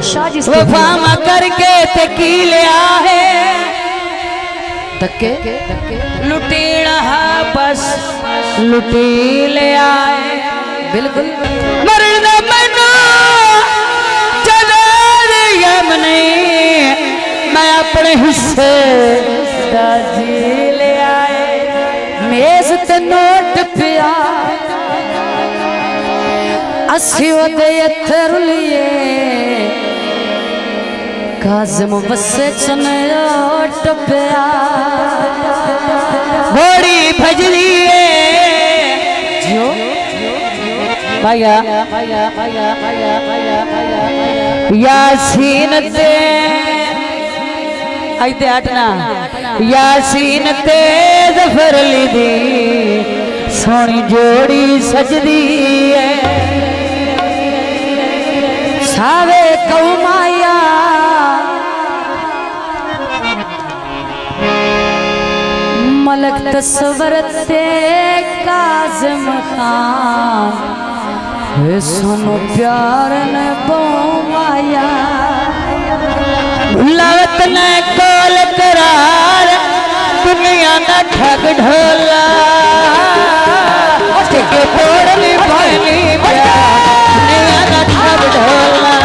वफा करके ते की लिया है धक्के लुटेड़ा बस लुटी ले आए बिल्कुल मरना मनो नहीं मैं अपने हिस्से जी ले आए मेज ते नोट पिया अस्सी दे अथर लिए काज़म वसे चनोट पिया घोड़ी भजरी जो यासीन ते आइते हटना यासीन ते ज़फर ली दी सोनी जोड़ी सजदी है सावे कौमाया मलक तस्वर ते काज़म खान सोनो प्यार न बोमाया भुलावत न कोल करार दुनिया न ठग ढोला के पोड़ली भाली दुनिया न ठग ढोला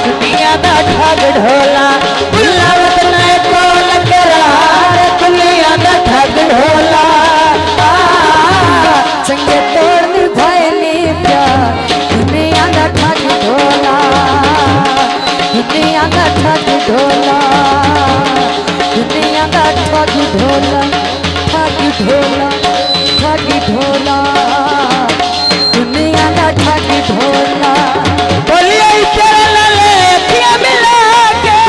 दुनिया न ठग ढोला भुलावत न कोल करार दुनिया न ठग ढोला संगे तोड़नी भाली दुनिया का ठग ढोला दुनिया का ठग ढोला दुनिया का ठग ढोला ठग ढोला ठग ढोला दुनिया का ठग ढोला बोलिए तेरा लाले पिया मिला के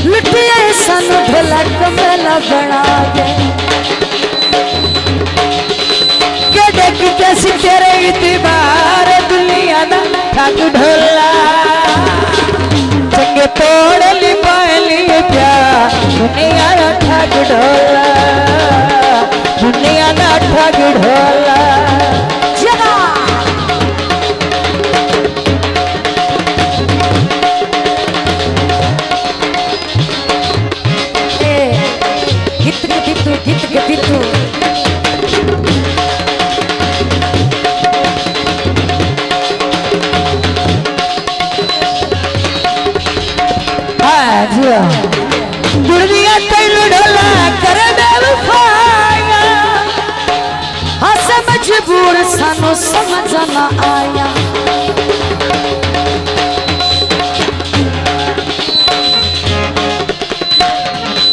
लुटिए सन ढोला कमला बना के कैसी तेरे इतबार दुनिया ना ठग ढोला चंगे तोड़ ली पाली प्यार दुनिया ना ठग ढोला दुनिया ना ठग ढोला दुनिया तेनू ढोला कर बेवफाया हस मजबूर सानू समझ ना आया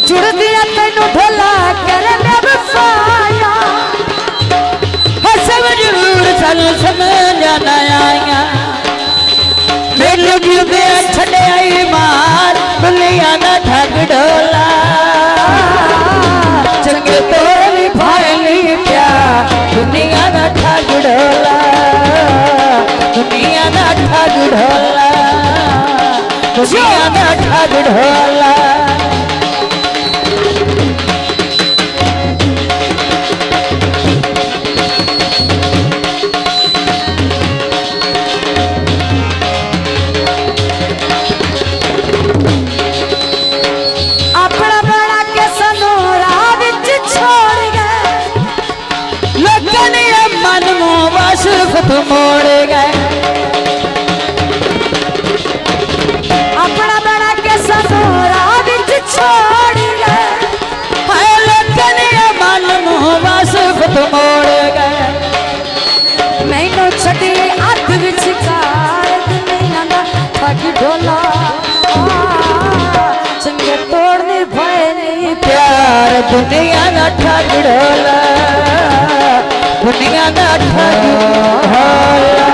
जुड़ दिया तेनू ढोला कर बेवफाया हस मजबूर सानू समझ ना आया मैनू क्यों दे छड़े आई मार दुनिया ना ठग ढोला चंगे तोड़ी भाली प्यार दुनिया ना ठग ढोला दुनिया ना ठग ढोला दुनिया ना ठग ढोला मोड़ गए अपना बना के सनोरा बिच छोड़ गए मन मुँह सिर्फ मोड़ गए मैनू छड़ी हथ बिच दुनिया का ठग ढोला चंगे तोड़ने भय प्यार दुनिया का ठग ढोला दुनिया का ठग ढोला।